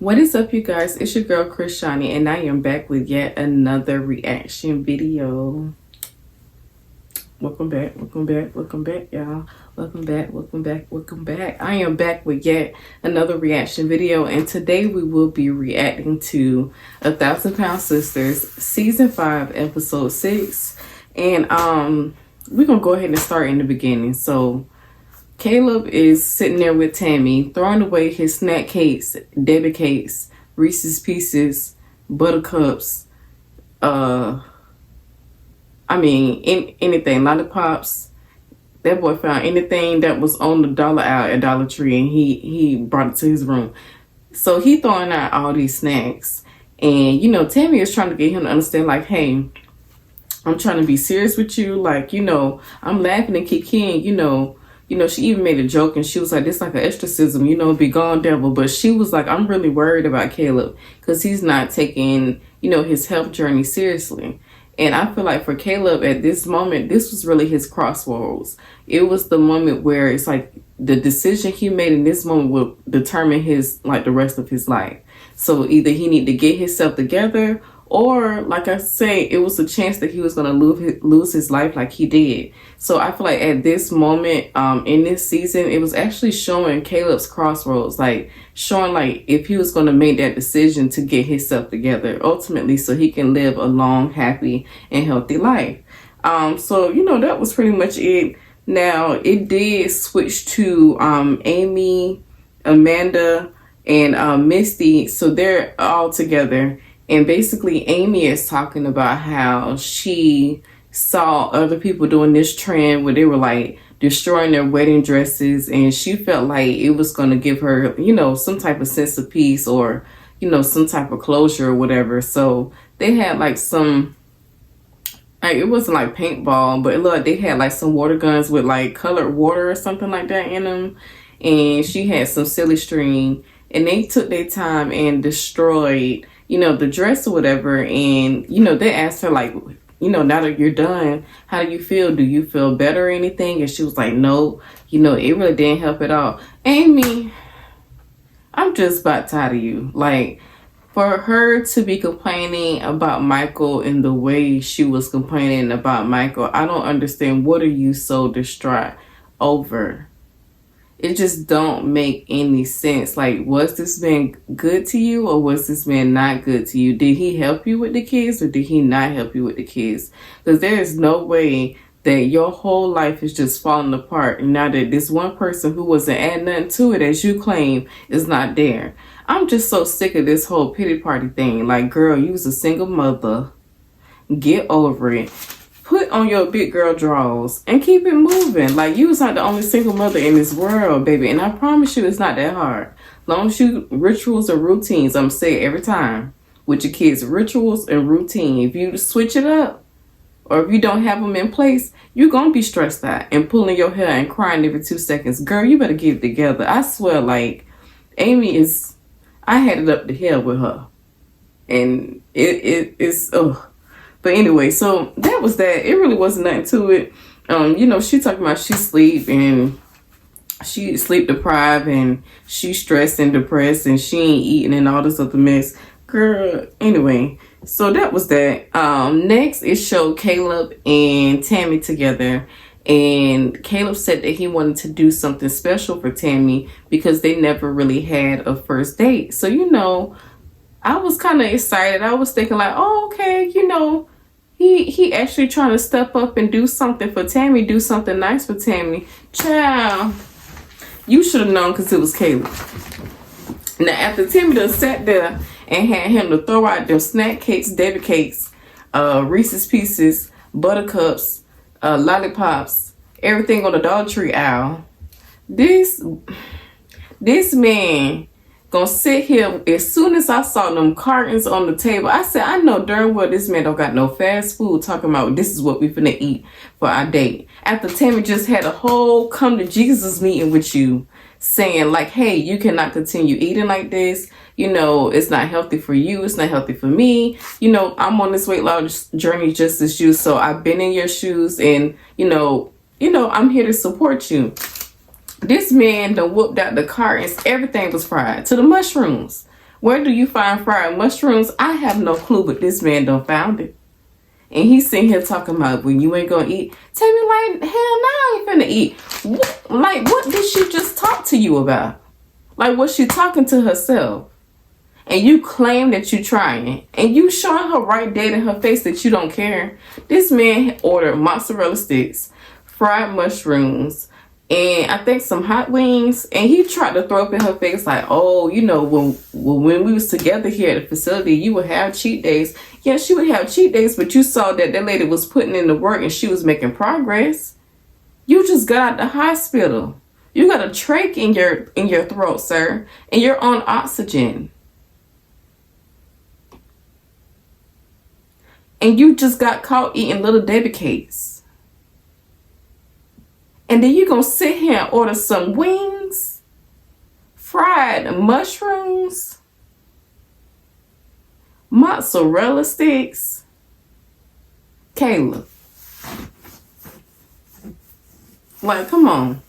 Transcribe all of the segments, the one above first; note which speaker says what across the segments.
Speaker 1: What is up, you guys? It's your girl Krishani, and I am back with yet another reaction video. Welcome back, y'all. Welcome back. I am back with yet another reaction video, and today we will be reacting to 1,000 Pound Sisters Season 5 Episode 6. And we're gonna go ahead and start in the beginning. So Caleb is sitting there with Tammy, throwing away his snack cakes, Debbie cakes, Reese's Pieces, Buttercups, anything, lollipops. That boy found anything that was on the dollar aisle at Dollar Tree, and he brought it to his room. So he throwing out all these snacks, and Tammy is trying to get him to understand, like, hey, I'm trying to be serious with you, like, I'm laughing and kikiing, she even made a joke, and she was like, this like an exorcism, be gone, devil. But she was like, I'm really worried about Caleb because he's not taking, his health journey seriously. And I feel like for Caleb at this moment, this was really his crossroads. It was the moment where it's like the decision he made in this moment will determine the rest of his life. So either he need to get himself together, or, like I say, it was a chance that he was going to lose his life like he did. So I feel like at this moment in this season, it was actually showing Caleb's crossroads, like showing like if he was going to make that decision to get himself together ultimately so he can live a long, happy, and healthy life. So, that was pretty much it. Now, it did switch to Amy, Amanda, and Misty. So they're all together. And basically, Amy is talking about how she saw other people doing this trend where they were like destroying their wedding dresses, and she felt like it was going to give her, some type of sense of peace or, some type of closure or whatever. So they had like some, it wasn't like paintball, but look, they had like some water guns with like colored water or something like that in them. And she had some silly string, and they took their time and destroyed the dress or whatever. And, they asked her, like, now that you're done, how do you feel? Do you feel better or anything? And she was like, no, it really didn't help at all. Amy, I'm just about tired of you. Like, for her to be complaining about Michael in the way she was complaining about Michael, I don't understand. What are you so distraught over? It just don't make any sense. Like, was this man good to you, or was this man not good to you? Did he help you with the kids, or did he not help you with the kids? Because there is no way that your whole life is just falling apart now that this one person who wasn't adding nothing to it, as you claim, is not there. I'm just so sick of this whole pity party thing. Like, girl, you was a single mother. Get over it. Put on your big girl drawers and keep it moving. Like, you was not the only single mother in this world, baby. And I promise you, it's not that hard. As long as you rituals or routines, I'm saying every time with your kids, rituals and routine. If you switch it up, or if you don't have them in place, you're going to be stressed out and pulling your hair and crying every 2 seconds. Girl, you better get it together. I swear, like, Amy is, I had it up to hell with her. And it's, ugh. But anyway, so that was that. It really wasn't nothing to it. She talking about she sleep deprived, and she's stressed and depressed, and she ain't eating and all this other mess. Girl, anyway, so that was that. Next, it showed Caleb and Tammy together. And Caleb said that he wanted to do something special for Tammy because they never really had a first date. So, I was kind of excited. I was thinking like, oh, okay, he actually trying to step up and do something for Tammy, do something nice for Tammy. Child, you should have known because it was Caleb. Now, after Tammy done sat there and had him to throw out them snack cakes, Debbie cakes, Reese's Pieces, Buttercups, lollipops, everything on the Dollar Tree aisle, this man gonna sit here. As soon as I saw them cartons on the table, I said, I know darn well this man don't got no fast food talking about this is what we finna eat for our date. After Tammy just had a whole come to Jesus meeting with you, saying like, hey, you cannot continue eating like this. It's not healthy for you. It's not healthy for me. I'm on this weight loss journey just as you. So I've been in your shoes, and, I'm here to support you. This man done whooped out the cartons. Everything was fried to the mushrooms. Where do you find fried mushrooms? I have no clue, but this man done found it. And he's sitting here talking about when you ain't gonna eat. Tammy like, hell no, I ain't finna eat. What did she just talk to you about? Like, was she talking to herself? And you claim that you trying. And you showing her right dead in her face that you don't care. This man ordered mozzarella sticks, fried mushrooms, and I think some hot wings. And he tried to throw up in her face like, oh, you know, when we was together here at the facility, you would have cheat days. Yeah, she would have cheat days, but you saw that lady was putting in the work and she was making progress. You just got out the hospital. You got a trach in your throat, sir, and you're on oxygen. And you just got caught eating little Debbie cakes. And then you gonna sit here and order some wings, fried mushrooms, mozzarella sticks. Caleb. Like, come on.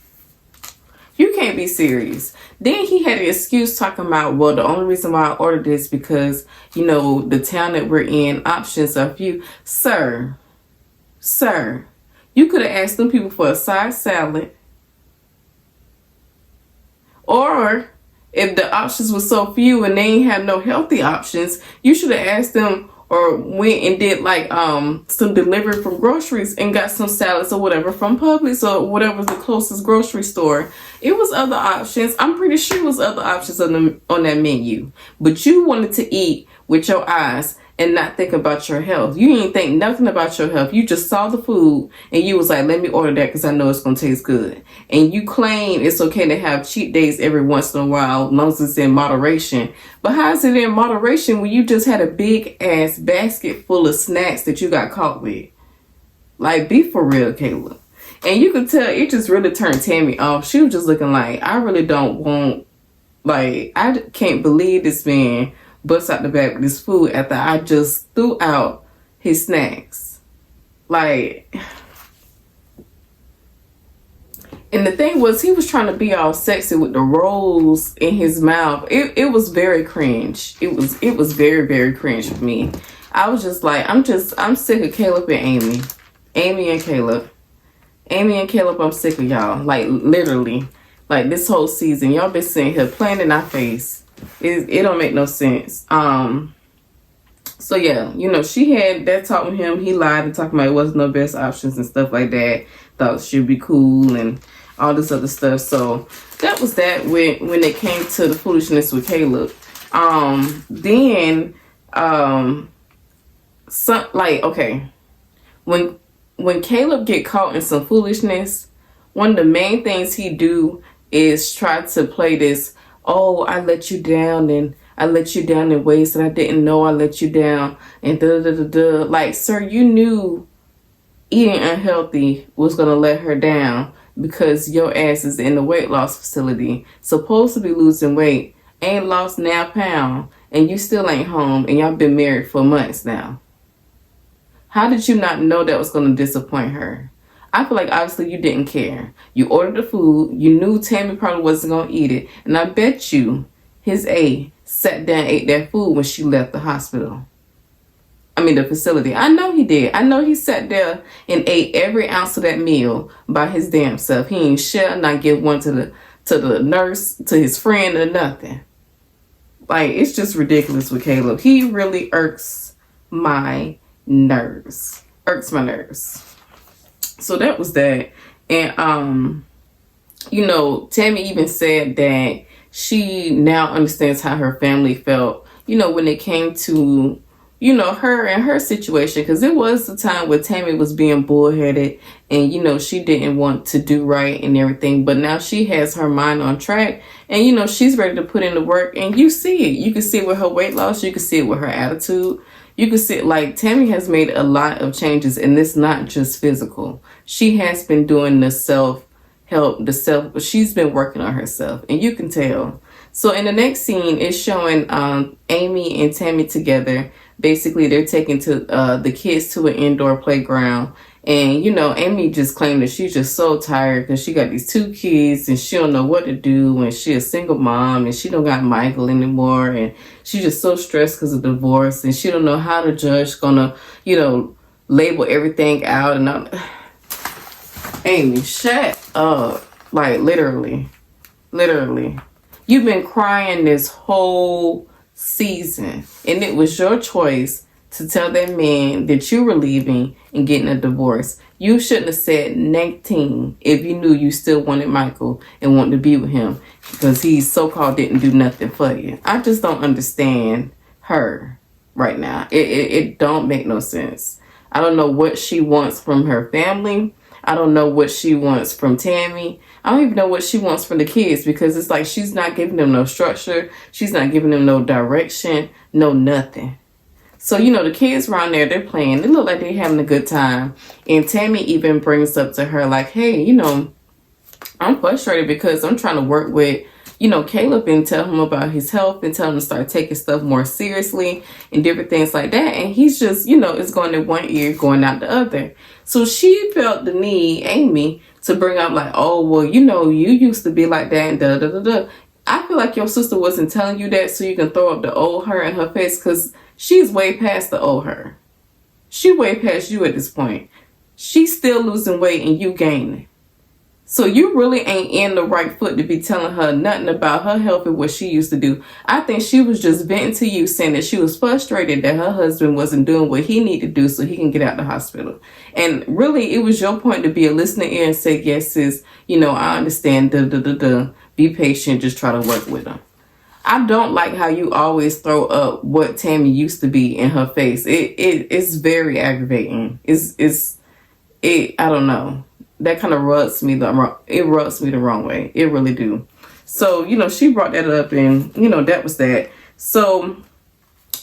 Speaker 1: You can't be serious. Then he had an excuse talking about, well, the only reason why I ordered this because, you know, the town that we're in, options are few. Sir, you could have asked them people for a side salad. Or if the options were so few and they ain't have no healthy options, you should have asked them or went and did like some delivery from groceries and got some salads or whatever from Publix or whatever's the closest grocery store. It was other options. I'm pretty sure it was other options on that menu. But you wanted to eat with your eyes and not think about your health. You didn't think nothing about your health. You just saw the food and you was like, let me order that because I know it's going to taste good. And you claim it's okay to have cheat days every once in a while, as long as it's in moderation. But how is it in moderation when you just had a big ass basket full of snacks that you got caught with? Like, be for real, Caleb. And you could tell it just really turned Tammy off. She was just looking like, I really don't want, like, I can't believe this man busts out the back with this food after I just threw out his snacks. Like, and the thing was, he was trying to be all sexy with the rolls in his mouth. It was very cringe. It was very, very cringe for me. I was just like, I'm sick of Caleb and Amy. Amy and Caleb, I'm sick of y'all. Like, literally. Like, this whole season, y'all been sitting here playing in our face. It don't make no sense. So yeah, you know, she had that talk with him. He lied and talking about it wasn't no best options and stuff like that. Thought she'd be cool and all this other stuff. So that was that when it came to the foolishness with Caleb. When Caleb get caught in some foolishness, one of the main things he do is try to play this, oh, I let you down and I let you down in ways that I didn't know I let you down and da-da-da-da-da. Like, sir, you knew eating unhealthy was going to let her down because your ass is in the weight loss facility, supposed to be losing weight, ain't lost now a pound, and you still ain't home, and y'all been married for months now. How did you not know that was going to disappoint her? I feel like obviously you didn't care. You ordered the food. You knew Tammy probably wasn't going to eat it. And I bet you his A sat down and ate that food when she left the hospital. I mean, the facility. I know he did. I know he sat there and ate every ounce of that meal by his damn self. He ain't share, not give one to the nurse, to his friend, or nothing. Like, it's just ridiculous with Caleb. He really irks my nerves. So that was that. And you know, Tammy even said that she now understands how her family felt, you know, when it came to, you know, her and her situation, because it was the time where Tammy was being bullheaded and, you know, she didn't want to do right and everything. But now she has her mind on track and, you know, she's ready to put in the work, and you see it. You can see it with her weight loss. You can see it with her attitude. You can see it, like, Tammy has made a lot of changes, and it's not just physical. She has been doing the self-help, she's been working on herself, and you can tell. So in the next scene, it's showing Amy and Tammy together. Basically, they're taking the kids to an indoor playground, And, Amy just claimed that she's just so tired because she got these 2 kids and she don't know what to do, and she a single mom and she don't got Michael anymore, and she's just so stressed because of divorce, and she don't know how the judge gonna, label everything out. And I'm, Amy, shut up. Like, literally. You've been crying this whole season, and it was your choice to tell that man that you were leaving and getting a divorce. You shouldn't have said nothing if you knew you still wanted Michael and wanted to be with him, because he so-called didn't do nothing for you. I just don't understand her right now. It don't make no sense. I don't know what she wants from her family. I don't know what she wants from Tammy. I don't even know what she wants from the kids, because it's like she's not giving them no structure. She's not giving them no direction, no nothing. So, the kids around there, they're playing. They look like they're having a good time. And Tammy even brings up to her like, hey, I'm frustrated because I'm trying to work with, Caleb and tell him about his health and tell him to start taking stuff more seriously and different things like that. And he's just, it's going in one ear, going out the other. So she felt the need, Amy, to bring up like, oh, well, you used to be like that and da-da-da-da. I feel like your sister wasn't telling you that so you can throw up the old her in her face, because she's way past the old her. She way past you at this point. She's still losing weight and you gaining. So you really ain't in the right foot to be telling her nothing about her health and what she used to do. I think she was just venting to you, saying that she was frustrated that her husband wasn't doing what he needed to do so he can get out the hospital. And really, it was your point to be a listening ear and say, yes, sis, I understand, be patient, just try to work with him. I don't like how you always throw up what Tammy used to be in her face. It's very aggravating. I don't know. That kind of rubs me the wrong way. It really do. So, she brought that up, and, that was that. So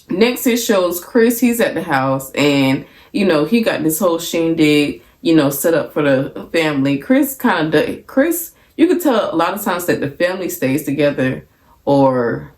Speaker 1: next it shows Chris, he's at the house, and, he got this whole shindig, set up for the family. Chris, you could tell a lot of times that the family stays together, or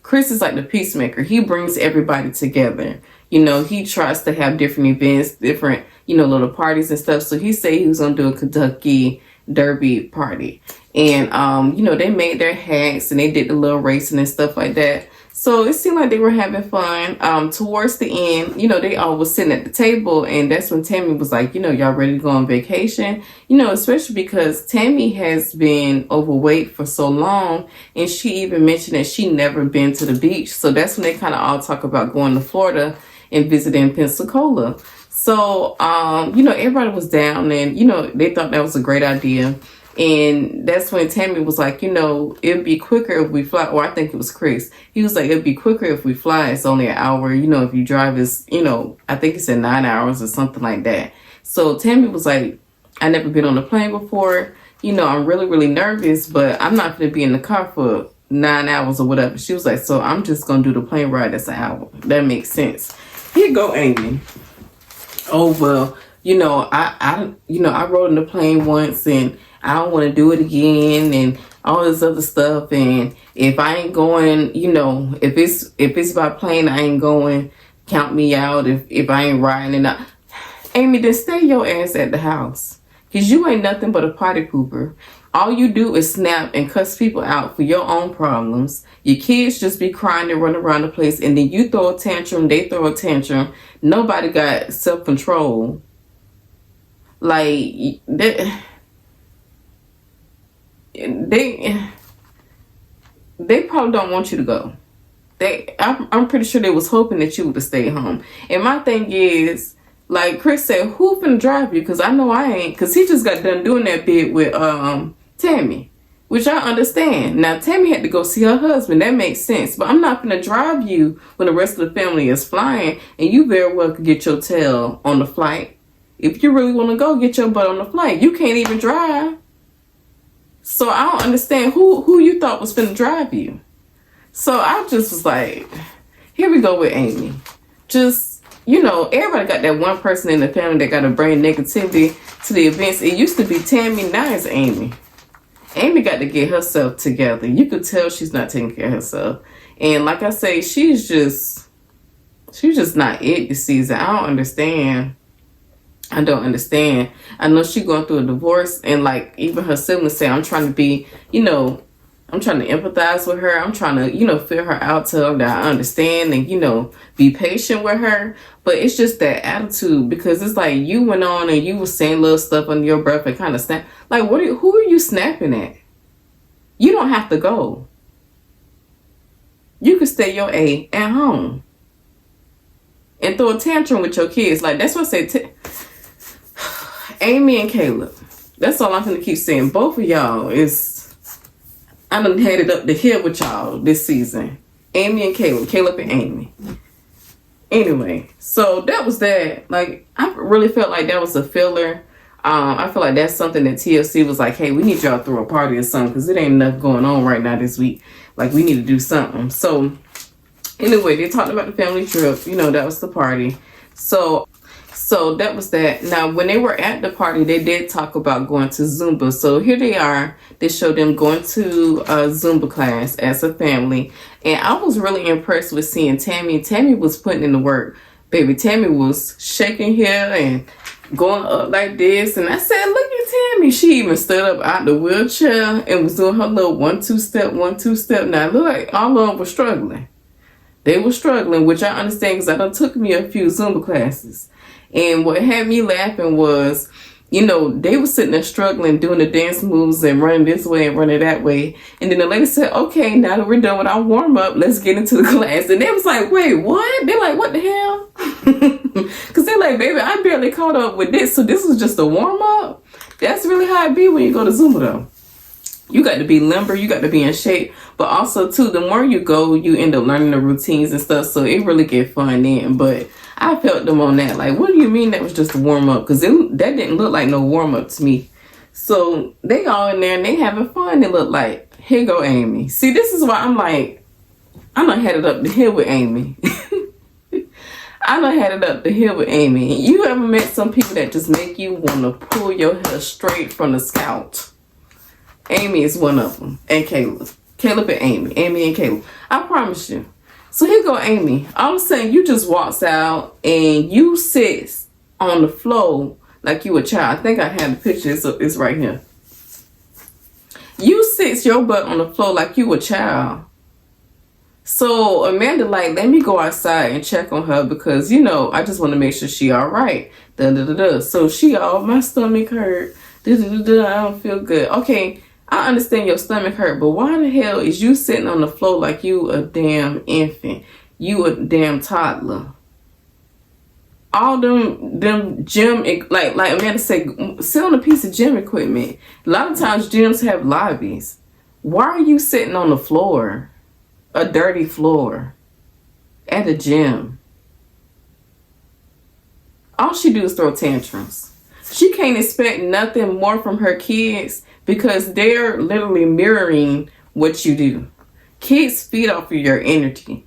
Speaker 1: Chris is like the peacemaker. He brings everybody together. He tries to have different events, different, little parties and stuff. So he said he was going to do a Kentucky Derby party. And, they made their hats and they did the little racing and stuff like that. So it seemed like they were having fun. Towards the end, they all was sitting at the table. And that's when Tammy was like, y'all ready to go on vacation? Especially because Tammy has been overweight for so long. And she even mentioned that she never been to the beach. So that's when they kind of all talk about going to Florida and visiting Pensacola. So, everybody was down and, they thought that was a great idea. And that's when Tammy was like, it'd be quicker if we fly. Or I think it was Chris. He was like, it'd be quicker if we fly. It's only an hour. If you drive, it's, I think he said 9 hours or something like that. So Tammy was like, I never been on a plane before. I'm really, really nervous, but I'm not going to be in the car for 9 hours or whatever. She was like, so I'm just going to do the plane ride. That's an hour. That makes sense. Here you go, Amy. Oh, well, I rode in the plane once and I don't want to do it again and all this other stuff. And if I ain't going, if it's by plane, I ain't going. Count me out if I ain't riding. And Amy, then stay your ass at the house, because you ain't nothing but a party pooper. All you do is snap and cuss people out for your own problems. Your kids just be crying and run around the place, and then you throw a tantrum, they throw a tantrum. Nobody got self-control. Like, they probably don't want you to go. I'm pretty sure they was hoping that you would have stayed home. And my thing is, like Chris said, who finna drive you? Because I know I ain't. Because he just got done doing that bit with Tammy, which I understand. Now, Tammy had to go see her husband. That makes sense. But I'm not finna drive you when the rest of the family is flying. And you very well could get your tail on the flight. If you really want to go, get your butt on the flight. You can't even drive. So I don't understand who you thought was finna drive you. So I just was like, here we go with Amy. Just, everybody got that one person in the family that got to bring negativity to the events. It used to be Tammy, now it's Amy. Amy got to get herself together. You could tell she's not taking care of herself. And like I say, she's just not it this season. I don't understand I don't understand. I know she going through a divorce, and like even her siblings say, I'm trying to be, I'm trying to empathize with her. I'm trying to, feel her out, tell her that I understand, and be patient with her. But it's just that attitude, because it's like you went on and you was saying little stuff under your breath and kind of snap. Like, who are you snapping at? You don't have to go. You can stay your A at home and throw a tantrum with your kids. Like, that's what I say. Amy and Caleb. That's all I'm going to keep saying. Both of y'all I done had it up the hill with y'all this season. Amy and Caleb and Amy. Anyway, so that was that. Like, I really felt like that was a filler. I feel like that's something that TLC was like, hey, we need y'all to throw a party or something, because it ain't enough going on right now this week. Like, we need to do something. So, anyway, they talked about the family trip. That was the party. So that was that. Now, when they were at the party, they did talk about going to Zumba. So here they are. They showed them going to a Zumba class as a family. And I was really impressed with seeing Tammy. Tammy was putting in the work. Baby, Tammy was shaking here and going up like this. And I said, look at Tammy. She even stood up out the wheelchair and was doing her little 1-2 step. Now, it looked like all of them were struggling. They were struggling, which I understand, because I done took me a few Zumba classes. And what had me laughing was, they were sitting there struggling, doing the dance moves and running this way and running that way. And then the lady said, okay, now that we're done with our warm up, let's get into the class. And they was like, wait, what? They're like, what the hell? Because they're like, baby, I barely caught up with this. So this was just a warm up? That's really how it be when you go to Zumba, though. You got to be limber, you got to be in shape, but also too, the more you go, you end up learning the routines and stuff, so it really get fun then. But I felt them on that, like, what do you mean that was just a warm-up? Because that didn't look like no warm-up to me. So they all in there and they having fun. It looked like, here go Amy. See, this is why I'm like, I done had it up the hill with Amy. I done had it up the hill with Amy. You ever met some people that just make you want to pull your hair straight from the scalp? Amy is one of them, and Caleb. Caleb and Amy and Caleb. I promise you. So here go Amy. All of a sudden, you just walks out and you sit on the floor like you a child. I think I have the picture. It's right here. You sit your butt on the floor like you a child. So Amanda like, let me go outside and check on her, because, I just want to make sure she all right. So she all, my stomach hurt. I don't feel good. Okay. I understand your stomach hurt, but why the hell is you sitting on the floor like you a damn infant? You a damn toddler. All them gym, like Amanda said, sit on a piece of gym equipment. A lot of times gyms have lobbies. Why are you sitting on the floor? A dirty floor. At a gym. All she do is throw tantrums. She can't expect nothing more from her kids, because they're literally mirroring what you do. Kids feed off of your energy.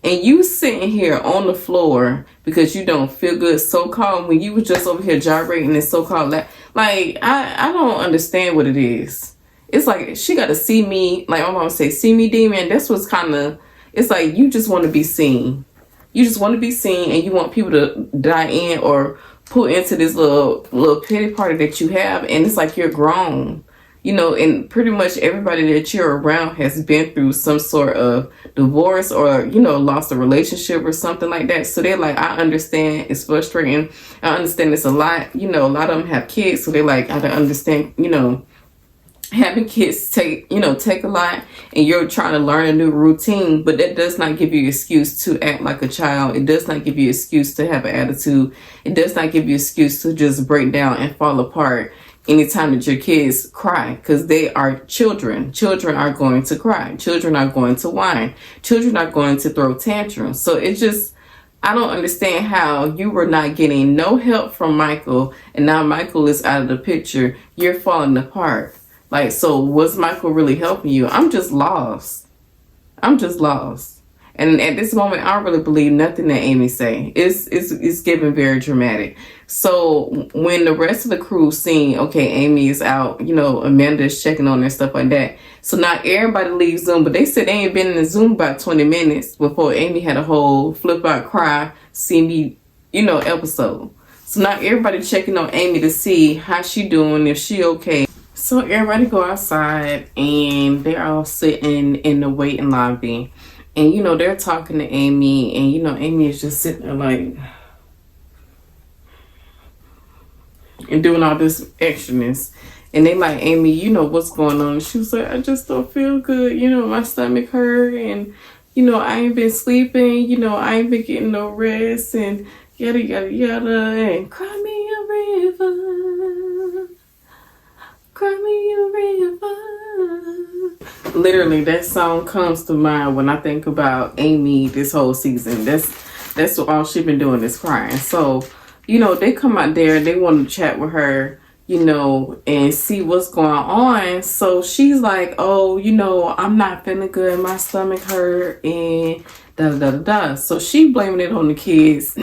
Speaker 1: And you sitting here on the floor because you don't feel good, so-called, when you was just over here gyrating and so-called like, I don't understand what it is. It's like, she got to see me, like my mom say, see me, demon. That's what's kind of, it's like you just want to be seen. You just want to be seen, and you want people to die in or put into this little pity party that you have, and it's like you're grown, and pretty much everybody that you're around has been through some sort of divorce or, lost a relationship or something like that. So they're like, I understand it's frustrating. I understand it's a lot. A lot of them have kids, so they're like, I don't understand, having kids take a lot, and you're trying to learn a new routine, but that does not give you an excuse to act like a child. It does not give you an excuse to have an attitude. It does not give you an excuse to just break down and fall apart anytime that your kids cry, because they are children. Children are going to cry. Children are going to whine. Children are going to throw tantrums. So it's just, I don't understand how you were not getting no help from Michael, and now Michael is out of the picture. You're falling apart. Like, so was Michael really helping you? I'm just lost. And at this moment, I don't really believe nothing that Amy say. It's giving very dramatic. So when the rest of the crew seen, okay, Amy is out, Amanda is checking on her and stuff like that. So now everybody leaves Zoom, but they said they ain't been in the Zoom about 20 minutes before Amy had a whole flip out cry, see me, episode. So now everybody checking on Amy to see how she doing, if she okay. So everybody go outside and they're all sitting in the waiting lobby. And, you know, they're talking to Amy. And, you know, Amy is just sitting there like, and doing all this extraness. And they like, Amy, you know what's going on? She was like, I just don't feel good. You know, my stomach hurt. And, you know, I ain't been sleeping. You know, I ain't been getting no rest. And yada, yada, yada. And cry me a river. Cry me a river. Literally, that song comes to mind when I think about Amy this whole season. That's all she been doing is crying. So, you know, they come out there, they want to chat with her, you know, and see what's going on. So she's like, oh, you know, I'm not feeling good. My stomach hurt and da da da da. So she blaming it on the kids.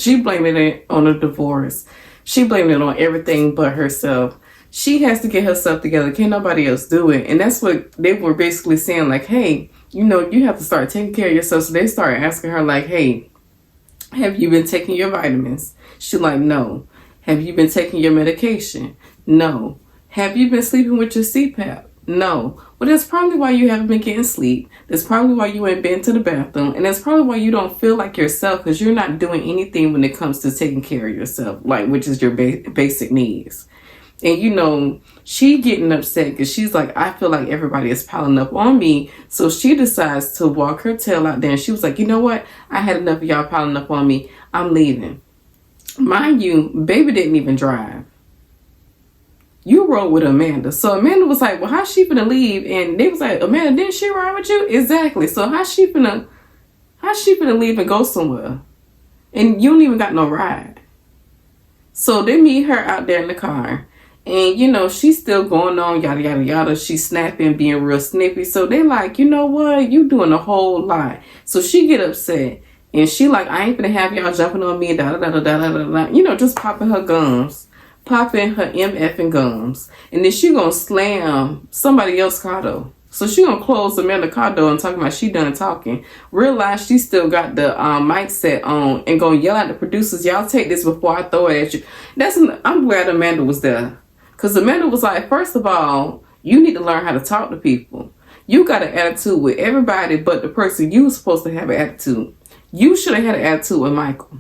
Speaker 1: She blaming it on the divorce. She blaming it on everything but herself. She has to get herself together. Can't nobody else do it. And that's what they were basically saying, like, hey, you know, you have to start taking care of yourself. So they started asking her, like, hey, have you been taking your vitamins? She's like, no. Have you been taking your medication? No. Have you been sleeping with your CPAP? No. Well, that's probably why you haven't been getting sleep. That's probably why you ain't been to the bathroom. And that's probably why you don't feel like yourself, because you're not doing anything when it comes to taking care of yourself, like, which is your basic needs. And, you know, she getting upset because she's like, I feel like everybody is piling up on me. So she decides to walk her tail out there. And she was like, you know what? I had enough of y'all piling up on me. I'm leaving. Mind you, baby didn't even drive. You rode with Amanda. So Amanda was like, well, how's she gonna leave? And they was like, Amanda, didn't she ride with you? Exactly. So how's she gonna leave and go somewhere? And you don't even got no ride. So they meet her out there in the car. And, you know, she's still going on, yada, yada, yada. She's snapping, being real snippy. So they're like, you know what? You doing a whole lot. So she get upset. And she like, I ain't gonna have y'all jumping on me, da, da, da, da, da, da, da. You know, just popping her gums. Popping her MFing gums. And then she gonna slam somebody else's car door. So she gonna close Amanda's car door and talking about she done talking. Realize she still got the mic set on and gonna yell at the producers, y'all take this before I throw it at you. I'm glad Amanda was there. Because Amanda was like, first of all, you need to learn how to talk to people. You got an attitude with everybody but the person you were supposed to have an attitude. You should have had an attitude with Michael.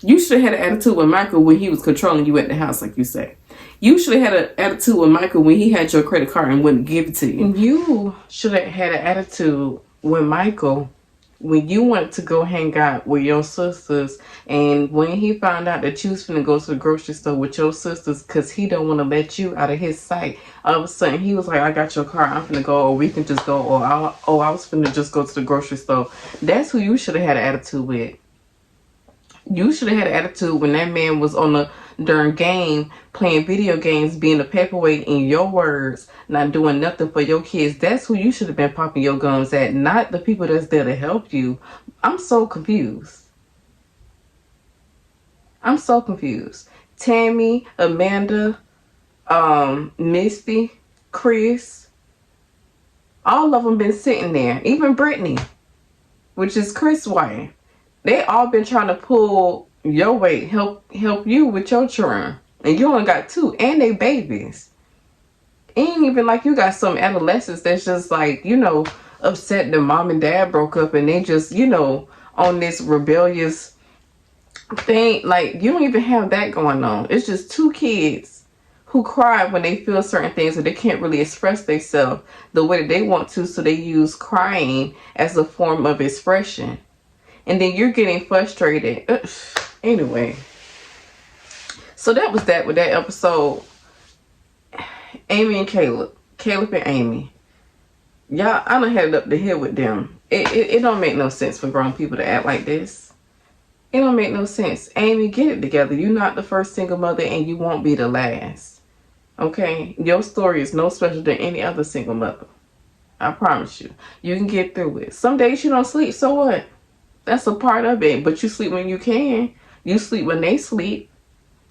Speaker 1: You should have had an attitude with Michael when he was controlling you at the house, like you say. You should have had an attitude with Michael when he had your credit card and wouldn't give it to you. You should have had an attitude with Michael when you went to go hang out with your sisters, and when he found out that you was finna go to the grocery store with your sisters because he don't want to let you out of his sight, all of a sudden he was like, I got your car, I'm finna go, or we can just go, or I was finna just go to the grocery store. That's who you should have had an attitude with. You should have had an attitude when that man was on the darn game playing video games, being a paperweight in your words, not doing nothing for your kids. That's who you should have been popping your gums at, not the people that's there to help you. I'm so confused. Tammy, Amanda, Misty, Chris, all of them been sitting there. Even Brittany, which is Chris' wife. They all been trying to pull your weight, help you with your children. And you only got 2, and they babies. Ain't even like you got some adolescents that's just like, you know, upset that mom and dad broke up and they just, you know, on this rebellious thing. Like, you don't even have that going on. It's just 2 kids who cry when they feel certain things or they can't really express themselves the way that they want to, so they use crying as a form of expression. And then you're getting frustrated. Anyway. So that was that with that episode. Amy and Caleb. Caleb and Amy. Y'all, I done had it up the hill with them. It don't make no sense for grown people to act like this. It don't make no sense. Amy, get it together. You're not the first single mother and you won't be the last. Okay? Your story is no special than any other single mother. I promise you. You can get through it. Some days you don't sleep, so what? That's a part of it. But you sleep when you can. You sleep when they sleep.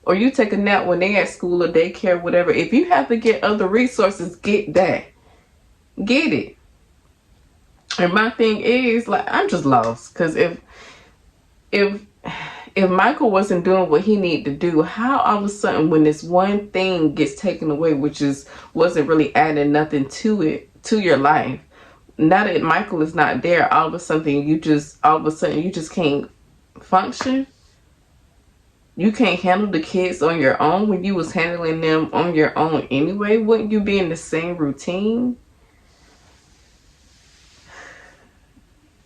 Speaker 1: Or you take a nap when they at school or daycare, whatever. If you have to get other resources, get that. Get it. And my thing is, like, I'm just lost. Because if if Michael wasn't doing what he needed to do, how all of a sudden when this one thing gets taken away, which wasn't really adding nothing to it, to your life, now that Michael is not there, all of a sudden you just can't function? You can't handle the kids on your own when you was handling them on your own anyway? Wouldn't you be in the same routine?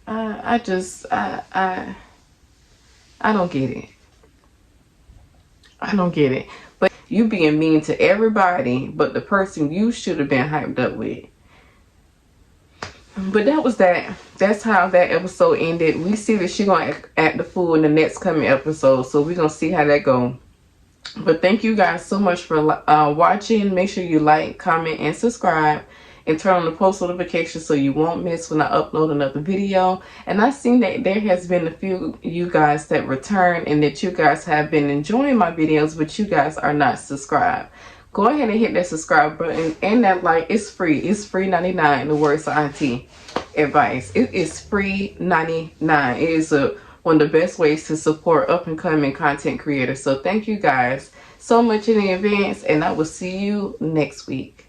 Speaker 1: I don't get it. I don't get it. But you being mean to everybody but the person you should have been hyped up with. But that was that. That's how that episode ended. We see that she gonna act the fool in the next coming episode, so we're gonna see how that go. But thank you guys so much for watching. Make sure you like, comment, and subscribe, and turn on the post notifications so you won't miss when I upload another video. And I've seen that there has been a few you guys that return and that you guys have been enjoying my videos, but you guys are not subscribed. Go ahead and hit that subscribe button and that like. It's free. It's free 99 in the words of Auntie Advice. It is free 99. It is one of the best ways to support up and coming content creators. So thank you guys so much in advance, and I will see you next week.